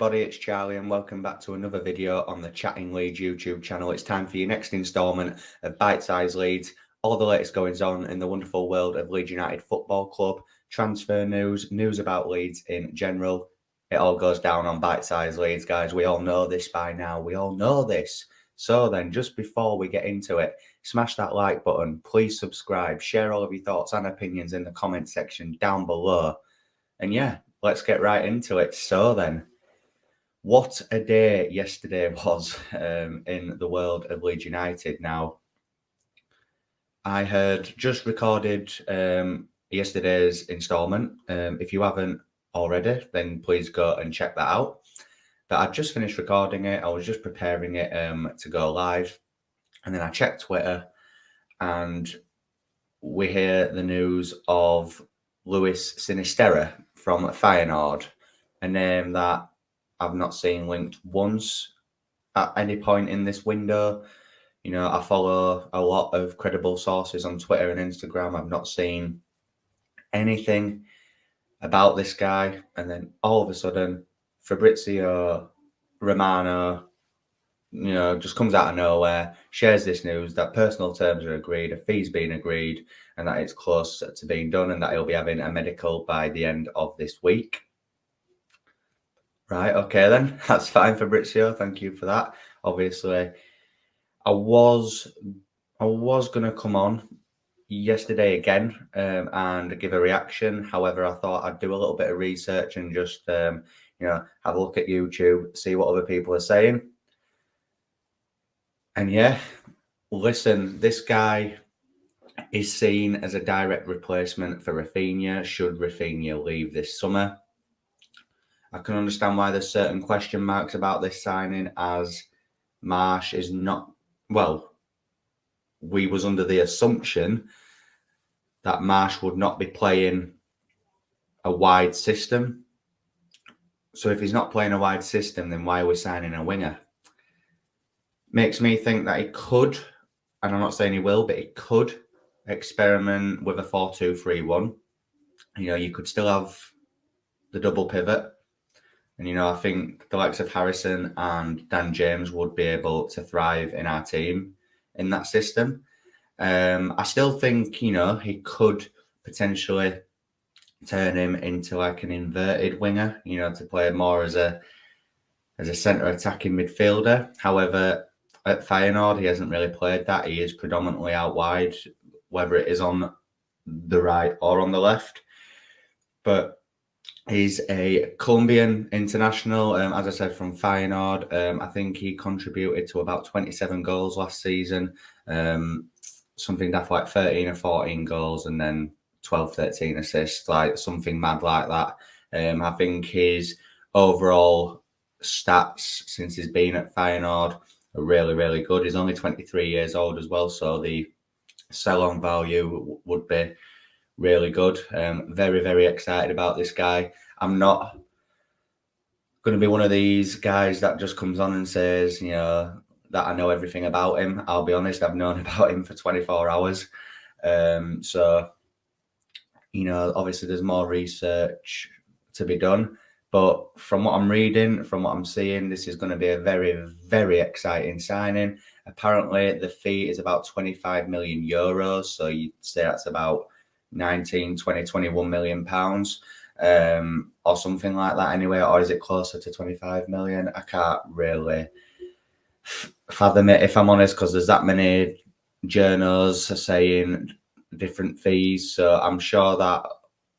everybody, it's Charlie and welcome back to another video on the Chatting Leeds YouTube channel. It's time for your next instalment of Bitesize Leeds, all the latest goings on in the wonderful world of Leeds United Football Club, transfer news, news about Leeds in general. It all goes down on Bitesize Leeds, guys. We all know this by now. We all know this. So then, just before we get into it, smash that like button, please subscribe, share all of your thoughts and opinions in the comment section down below. And yeah, let's get right into it. So then, what a day yesterday was in the world of Leeds United. Now, I had just recorded yesterday's instalment. If you haven't already, then please go and check that out. But I'd just finished recording it. I was just preparing it to go live. And then I checked Twitter and we hear the news of Luis Sinisterra from Feyenoord, a name that I've not seen linked once at any point in this window. You know, I follow a lot of credible sources on Twitter and Instagram. I've not seen anything about this guy. And then all of a sudden, Fabrizio Romano, you know, just comes out of nowhere, shares this news that personal terms are agreed, a fee's been agreed, and that it's close to being done, and that he'll be having a medical by the end of this week. Right, okay then, that's fine, Fabrizio. Thank you for that. Obviously, I was going to come on yesterday again and give a reaction. However, I thought I'd do a little bit of research and just you know, have a look at YouTube, see what other people are saying. And yeah, listen, this guy is seen as a direct replacement for Raphinha should Raphinha leave this summer. I can understand why there's certain question marks about this signing, as Marsh is not, well, we was under the assumption that Marsh would not be playing a wide system. So if he's not playing a wide system, then why are we signing a winger? Makes me think that he could, and I'm not saying he will, but he could experiment with a 4-2-3-1. You know, you could still have the double pivot. And, you know, I think the likes of Harrison and Dan James would be able to thrive in our team in that system. I still think, you know, he could potentially turn him into like an inverted winger, you know, to play more as a centre attacking midfielder. However, at Feyenoord, he hasn't really played that. He is predominantly out wide, whether it is on the right or on the left. But he's a Colombian international, as I said, from Feyenoord. I think he contributed to about 27 goals last season. Something daft like 13 or 14 goals and then 12, 13 assists, like something mad like that. I think his overall stats since he's been at Feyenoord are really, really good. He's only 23 years old as well, so the sell-on value would be really good. Very, very excited about this guy. I'm not going to be one of these guys that just comes on and says, you know, that I know everything about him. I'll be honest, I've known about him for 24 hours. So, you know, obviously there's more research to be done. But from what I'm reading, from what I'm seeing, this is going to be a very, very exciting signing. Apparently, the fee is about 25 million euros. So you'd say that's about 19, 20, 21 million pounds or something like that anyway. Or is it closer to 25 million? I can't really fathom it, if I'm honest, because there's that many journals saying different fees. So I'm sure that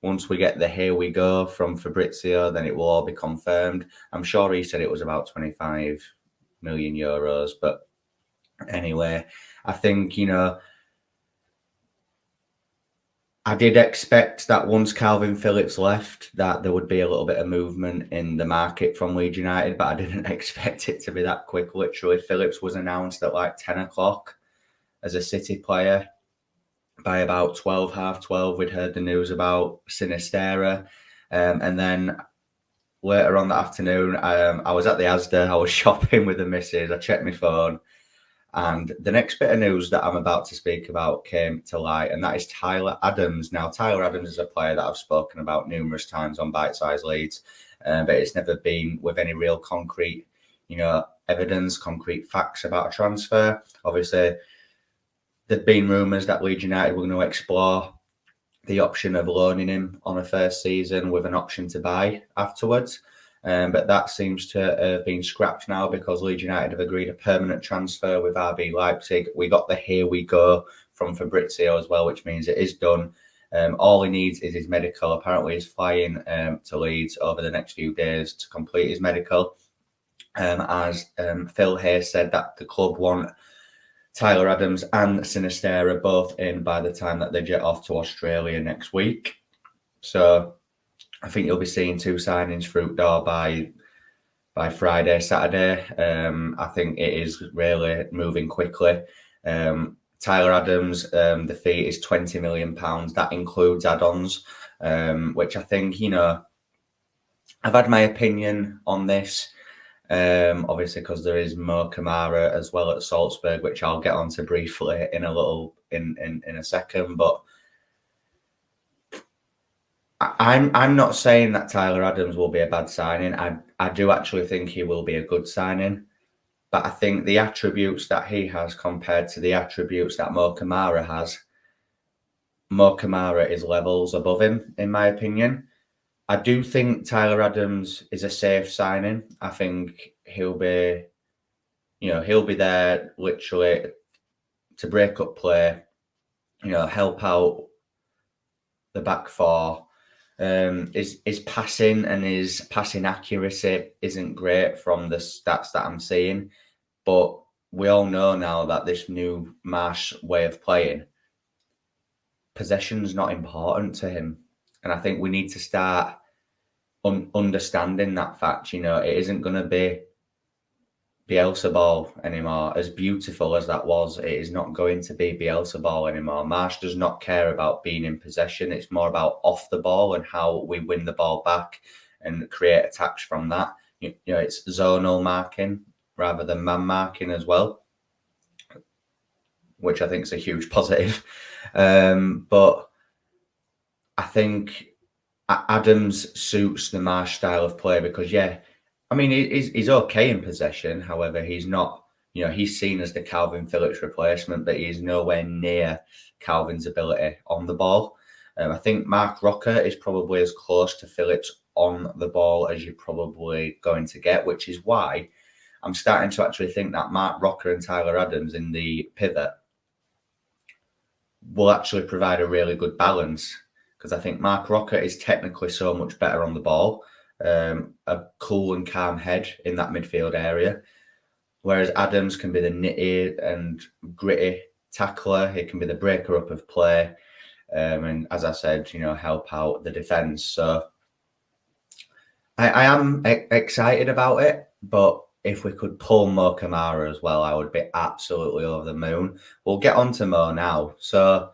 once we get the here we go from Fabrizio, then it will all be confirmed. I'm sure he said it was about 25 million euros. But anyway, I think, you know, I did expect that once Calvin Phillips left, that there would be a little bit of movement in the market from Leeds United, but I didn't expect it to be that quick. Literally, Phillips was announced at like 10 o'clock as a City player. By about 12, half 12, we'd heard the news about Sinisterra. And then later on that afternoon, I was at the Asda. I was shopping with the missus. I checked my phone. And the next bit of news that I'm about to speak about came to light, and that is Tyler Adams. Now, Tyler Adams is a player that I've spoken about numerous times on Bitesize Leeds. but it's never been with any real concrete, evidence, concrete facts about a transfer. Obviously, there've been rumours that Leeds United were going to explore the option of loaning him on a first season with an option to buy afterwards. But that seems to have been scrapped now because Leeds United have agreed a permanent transfer with RB Leipzig. We got the here we go from Fabrizio as well, which means it is done. All he needs is his medical. Apparently, he's flying to Leeds over the next few days to complete his medical. As Phil Hayes said, that the club want Tyler Adams and Sinisterra both in by the time that they jet off to Australia next week. So I think you'll be seeing 2 signings through door by Friday, Saturday. I think it is really moving quickly. Tyler Adams, the fee is £20 million. That includes add-ons, which I think, I've had my opinion on this. Obviously, because there is Mo Camara as well at Salzburg, which I'll get onto briefly in a second. But I'm not saying that Tyler Adams will be a bad signing. I do actually think he will be a good signing. But I think the attributes that he has compared to the attributes that Mo Camara has, Mo Camara is levels above him, in my opinion. I do think Tyler Adams is a safe signing. I think he'll be there literally to break up play, help out the back four. His passing and his passing accuracy isn't great from the stats that I'm seeing, but we all know now that this new Marsh way of playing, possession's not important to him. And I think we need to start understanding that fact. It isn't going to be Bielsa ball anymore. As beautiful as that was, it is not going to be Bielsa ball anymore. Marsh does not care about being in possession. It's more about off the ball and how we win the ball back and create attacks from that. It's zonal marking rather than man marking as well, which I think is a huge positive. But I think Adams suits the Marsh style of play because, he's okay in possession. However, he's not, he's seen as the Calvin Phillips replacement, but he's nowhere near Calvin's ability on the ball. I think Mark Rocker is probably as close to Phillips on the ball as you're probably going to get, which is why I'm starting to actually think that Mark Rocker and Tyler Adams in the pivot will actually provide a really good balance. Because I think Mark Rocker is technically so much better on the ball, a cool and calm head in that midfield area. Whereas Adams can be the nitty and gritty tackler. He can be the breaker up of play. And as I said, help out the defence. So I am excited about it. But if we could pull Mo Camara as well, I would be absolutely over the moon. We'll get on to Mo now. So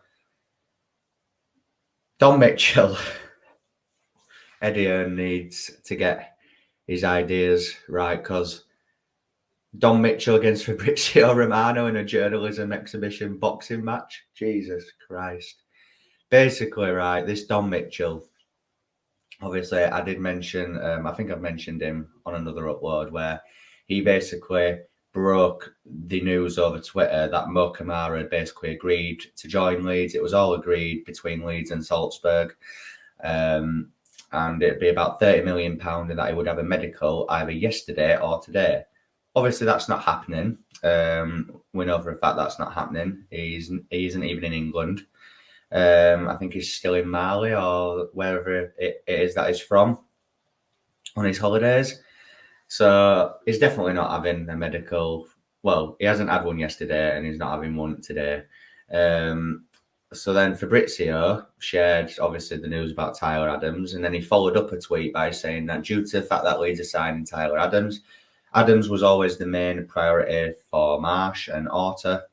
Don Mitchell, Eddie Hearn needs to get his ideas right because Don Mitchell against Fabrizio Romano in a journalism exhibition boxing match. Jesus Christ. Basically, right, this Don Mitchell, obviously I did mention, I think I've mentioned him on another upload where he basically broke the news over Twitter that Mo Camara had basically agreed to join Leeds. It was all agreed between Leeds and Salzburg. And it'd be about £30 million and that he would have a medical either yesterday or today. Obviously, that's not happening. We know for a fact that's not happening. He isn't even in England. I think he's still in Mali or wherever it is that he's from on his holidays. So he's definitely not having a medical. Well, he hasn't had one yesterday and he's not having one today. So then Fabrizio shared, obviously, the news about Tyler Adams, and then he followed up a tweet by saying that due to the fact that Leeds are signing Tyler Adams, Adams was always the main priority for Marsh and Orta.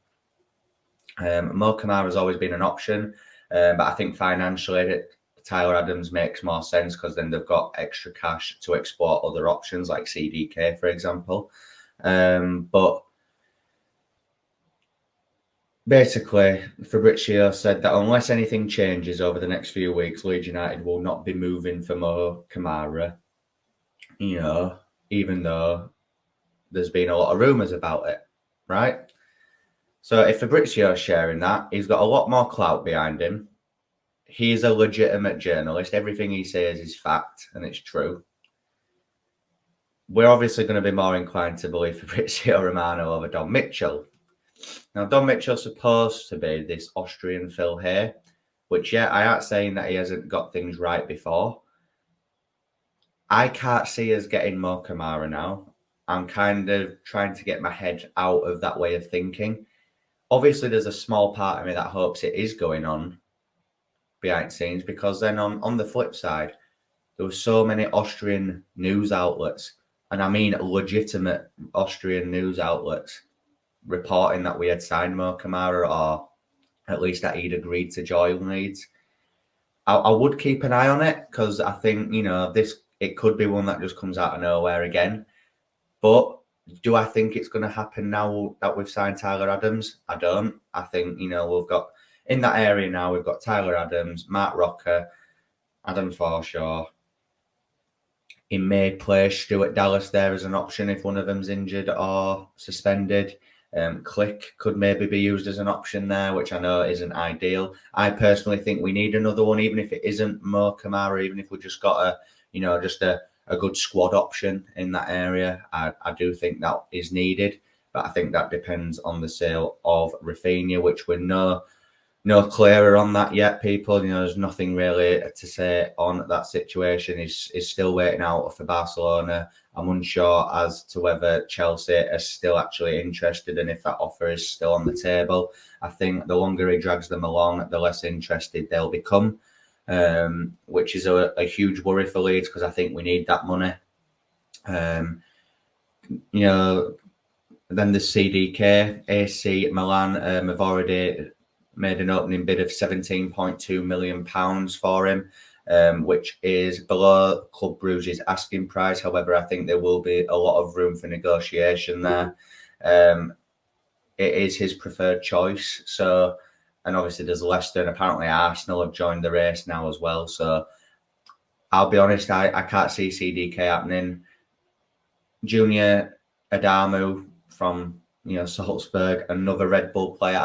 Mo Camara has always been an option, but I think financially Tyler Adams makes more sense because then they've got extra cash to explore other options like CDK, for example. But basically, Fabrizio said that unless anything changes over the next few weeks, Leeds United will not be moving for Mo Camara. you know, even though there's been a lot of rumours about it, right? So if Fabrizio's sharing that, he's got a lot more clout behind him. He's a legitimate journalist. Everything he says is fact and it's true. We're obviously going to be more inclined to believe Fabrizio Romano over Don Mitchell. Now, Don Mitchell's supposed to be this Austrian Phil Hay, which, yeah, I aren't saying that he hasn't got things right before. I can't see us getting Mo Camara now. I'm kind of trying to get my head out of that way of thinking. Obviously, there's a small part of me that hopes it is going on behind the scenes, because then on the flip side, there were so many Austrian news outlets, and I mean legitimate Austrian news outlets, reporting that we had signed Mo Camara, or at least that he'd agreed to join Leeds. I would keep an eye on it, because I think, it could be one that just comes out of nowhere again. But do I think it's going to happen now that we've signed Tyler Adams? I don't. I think, we've got in that area now, we've got Tyler Adams, Mark Rocker, Adam Forshaw. He may play Stuart Dallas there as an option if one of them's injured or suspended. Click could maybe be used as an option there, which I know isn't ideal. I personally think we need another one, even if it isn't Mo Camara, even if we just got a good squad option in that area. I do think that is needed, but I think that depends on the sale of Raphinha, which we're no clearer on that yet, people. There's nothing really to say on that situation. Is still waiting out for Barcelona. I'm unsure as to whether Chelsea are still actually interested and if that offer is still on the table. I think the longer he drags them along, the less interested they'll become, which is a huge worry for Leeds, because I think we need that money. Then the CDK, AC Milan have already made an opening bid of £17.2 million for him, which is below Club Brugge's asking price. However, I think there will be a lot of room for negotiation there. It is his preferred choice. So, and obviously there's Leicester, and apparently Arsenal have joined the race now as well. So I'll be honest, I can't see CDK happening. Junior Adamu from Salzburg, another Red Bull player.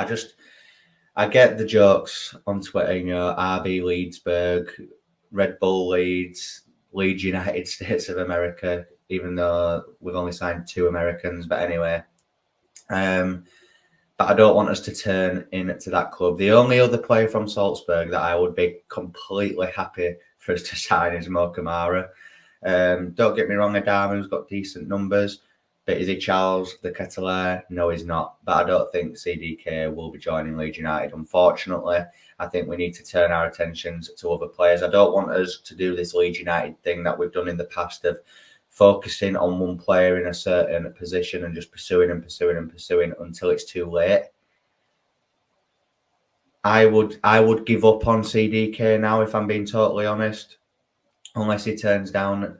I get the jokes on Twitter, RB Leedsburg, Red Bull Leeds, Leeds United States of America, even though we've only signed 2 Americans. But anyway, but I don't want us to turn into that club. The only other player from Salzburg that I would be completely happy for us to sign is Mo Camara. Don't get me wrong, Adamu's got decent numbers. But is he Charles the Keteler? No, he's not. But I don't think CDK will be joining Leeds United, unfortunately. I think we need to turn our attentions to other players. I don't want us to do this Leeds United thing that we've done in the past of focusing on one player in a certain position and just pursuing until it's too late. I would give up on CDK now, if I'm being totally honest, unless he turns down,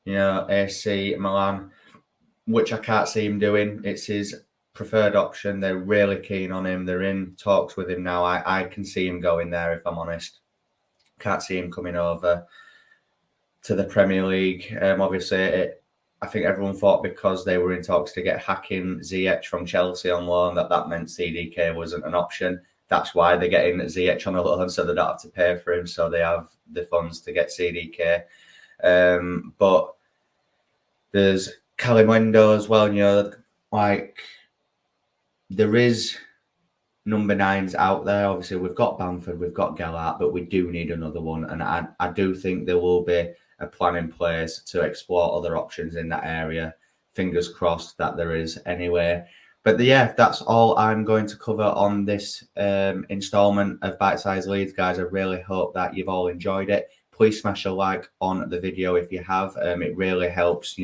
AC Milan, which I can't see him doing. It's his preferred option. They're really keen on him. They're in talks with him now. I can see him going there, if I'm honest. Can't see him coming over to the Premier League. Obviously, I think everyone thought because they were in talks to get Hakim Ziyech from Chelsea on loan, that meant CDK wasn't an option. That's why they're getting Ziyech on a loan, so they don't have to pay for him. So they have the funds to get CDK. But there's Kalimundo as well, there is number 9s out there. Obviously, we've got Bamford, we've got Gellart, but we do need another one. And I do think there will be a plan in place to explore other options in that area. Fingers crossed that there is anyway. But that's all I'm going to cover on this installment of Bitesize Leeds, guys. I really hope that you've all enjoyed it. Please smash a like on the video if you have. It really helps,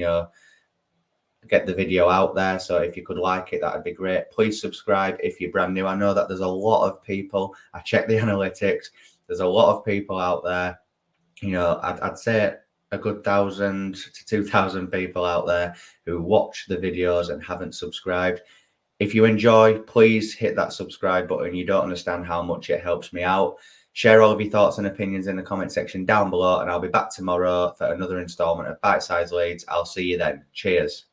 get the video out there. So if you could like it, that'd be great. Please subscribe if you're brand new. I know that there's a lot of people. I check the analytics. There's a lot of people out there. I'd say a good 1,000 to 2,000 people out there who watch the videos and haven't subscribed. If you enjoy, please hit that subscribe button. You don't understand how much it helps me out. Share all of your thoughts and opinions in the comment section down below, and I'll be back tomorrow for another installment of Bitesize Leeds. I'll see you then. Cheers.